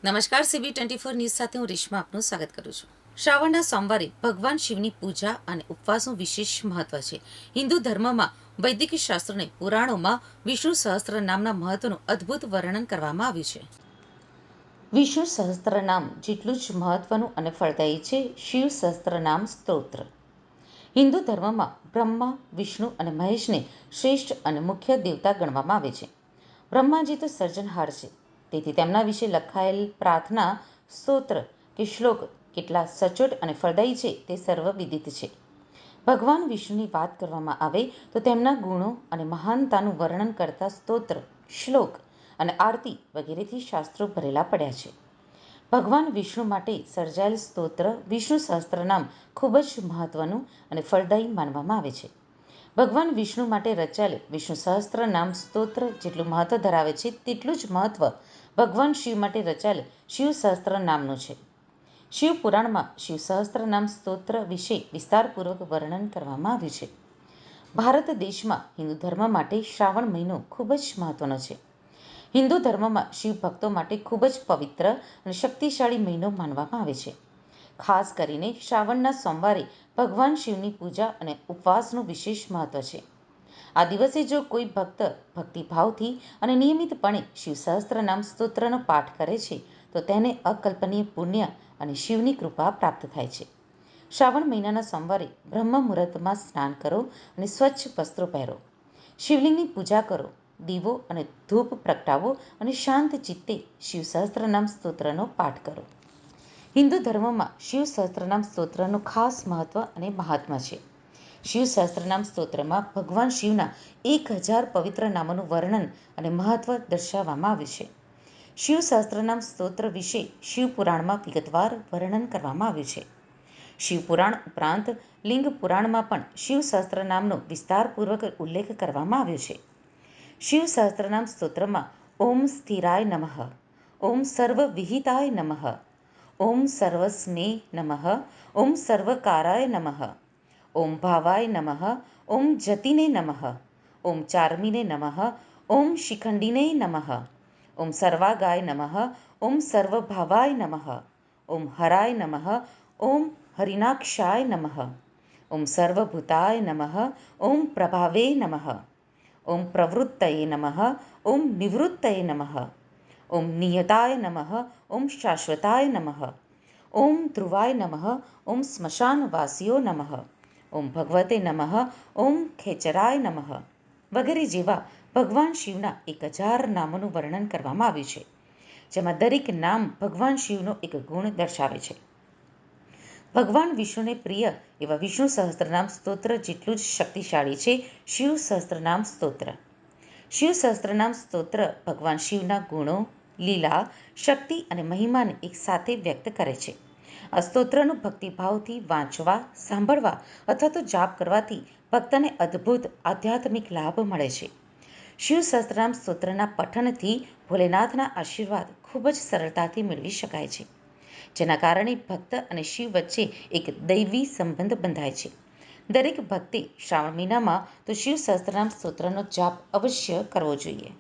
નમસ્કાર, CB24 news સાથે હું રેશમા આપનું સ્વાગત કરું છું. શ્રાવણના સોમવારે ભગવાન શિવની પૂજા અને ઉપવાસનું વિશેષ મહત્વ છે. હિન્દુ ધર્મમાં વૈદિક શાસ્ત્રોને પુરાણોમાં વિષ્ણુ સહસ્ત્ર નામના મહત્વનું અદ્ભુત વર્ણન કરવામાં આવ્યું છે. વિષ્ણુ સહસ્ત્ર નામ જેટલું જ મહત્વનું અને ફળદાયી છે શિવ સહસ્ત્ર નામ સ્તોત્ર. હિન્દુ ધર્મમાં બ્રહ્મા, વિષ્ણુ અને મહેશને શ્રેષ્ઠ અને મુખ્ય દેવતા ગણવામાં આવે છે. બ્રહ્માજી તો સર્જનહાર છે, તેથી તેમના વિશે લખાયેલ પ્રાર્થના, સ્તોત્ર કે શ્લોક કેટલા સચોટ અને ફળદાયી છે તે સર્વવિદિત છે. ભગવાન વિષ્ણુની વાત કરવામાં આવે તો તેમના ગુણો અને મહાનતાનું વર્ણન કરતા સ્તોત્ર, શ્લોક અને આરતી વગેરેથી શાસ્ત્રો ભરેલા પડ્યા છે. ભગવાન વિષ્ણુ માટે સર્જાયેલ સ્તોત્ર વિષ્ણુ સહસ્ત્રનામ ખૂબ જ મહત્વનું અને ફળદાયી માનવામાં આવે છે. ભગવાન વિષ્ણુ માટે રચાયેલ વિષ્ણુ સહસ્ત્ર નામ સ્તોત્ર જેટલું મહત્વ ધરાવે છે તેટલું જ મહત્વ ભગવાન શિવ માટે રચાયેલ શિવ સહસ્ત્ર નામનું છે. શિવ પુરાણમાં શિવ સહસ્ત્ર નામ સ્તોત્ર વિશે વિસ્તારપૂર્વક વર્ણન કરવામાં આવ્યું છે. ભારત દેશમાં હિન્દુ ધર્મ માટે શ્રાવણ મહિનો ખૂબ જ મહત્વનો છે. હિન્દુ ધર્મમાં શિવ ભક્તો માટે ખૂબ જ પવિત્ર અને શક્તિશાળી મહિનો માનવામાં આવે છે. ખાસ કરીને શ્રાવણના સોમવારે ભગવાન શિવની પૂજા અને ઉપવાસનું વિશેષ મહત્વ છે. આ દિવસે જો કોઈ ભક્ત ભક્તિભાવથી અને નિયમિતપણે શિવ સહસ્ત્રનામ સ્તોત્રનો પાઠ કરે છે તો તેને અકલ્પનીય પુણ્ય અને શિવની કૃપા પ્રાપ્ત થાય છે. શ્રાવણ મહિનાના સોમવારે બ્રહ્મ મુહૂર્તમાં સ્નાન કરો અને સ્વચ્છ વસ્ત્રો પહેરો. શિવલિંગની પૂજા કરો, દીવો અને ધૂપ પ્રગટાવો અને શાંત ચિત્તે શિવ સહસ્ત્રનામ સ્તોત્રનો પાઠ કરો. હિન્દુ ધર્મમાં શિવ સહસ્ત્રનામ સ્તોત્રનું ખાસ મહત્વ અને મહાત્મ્ય છે. શિવ સહસ્ત્રનામ સ્તોત્રમાં ભગવાન શિવના 1000 પવિત્ર નામોનું વર્ણન અને મહત્વ દર્શાવવામાં આવ્યું છે. શિવ સહસ્ત્રનામ સ્તોત્ર વિશે શિવ પુરાણમાં વિગતવાર વર્ણન કરવામાં આવ્યું છે. શિવ પુરાણ ઉપરાંત લિંગ પુરાણમાં પણ શિવ સહસ્ત્રનામનો વિસ્તારપૂર્વક ઉલ્લેખ કરવામાં આવ્યો છે. શિવ સહસ્ત્રનામ સ્તોત્રમાં ઓમ સ્થિરાય નમઃ, ઓમ સર્વવિહિતાય નમઃ, ઓમ સર્વસ્મે નમઃ, ઓમ સર્વકારાય નમઃ, ઓમ ભાવાય નમઃ, ઓમ જતિને નમઃ, ઓમ ચાર્મિને નમઃ, ઓમ શિખંડિને નમઃ, ઓમ સર્વાગાય નમઃ, ઓમ સર્વભાવાય નમઃ, ઓમ હરાય નમઃ, ઓમ હરિનાક્ષાય નમઃ, ઓમ સર્વભૂતાય નમઃ, ઓમ પ્રભાવે નમઃ, ઓમ પ્રવૃત્તયે નમઃ, ઓમ નિવૃત્તયે નમઃ, ઓમ નિયતાય નમઃ, ઓમ શાશ્વતાય નમઃ, ઓમ ધ્રુવાય નમઃ, ઓમ સ્મશાનવાસીઓ નમઃ, ઓમ ભગવતે નમઃ, ઓમ ખેચરાય નમઃ વગેરે જેવા ભગવાન શિવના 1000 નામોનું વર્ણન કરવામાં આવ્યું છે, જેમાં દરેક નામ ભગવાન શિવનો એક ગુણ દર્શાવે છે. ભગવાન વિષ્ણુને પ્રિય એવા વિષ્ણુ સહસ્ત્રનામ સ્તોત્ર જેટલું જ શક્તિશાળી છે શિવ સહસ્ત્રનામ સ્તોત્ર. શિવ સહસ્ત્રનામ સ્તોત્ર ભગવાન શિવના ગુણો, લીલા, શક્તિ અને મહિમાને એક સાથે વ્યક્ત કરે છે. આ સ્તોત્રનું ભક્તિભાવથી વાંચવા, સાંભળવા અથવા તો જાપ કરવાથી ભક્તને અદ્ભુત આધ્યાત્મિક લાભ મળે છે. શિવ સહસ્ત્રનામ સ્તોત્રના પઠનથી ભોલેનાથના આશીર્વાદ ખૂબ જ સરળતાથી મેળવી શકાય છે, જેના કારણે ભક્ત અને શિવ વચ્ચે એક દૈવી સંબંધ બંધાય છે. દરેક ભક્તે શ્રાવણ મહિનામાં તો શિવ સહસ્ત્રનામ સ્તોત્રનો જાપ અવશ્ય કરવો જોઈએ.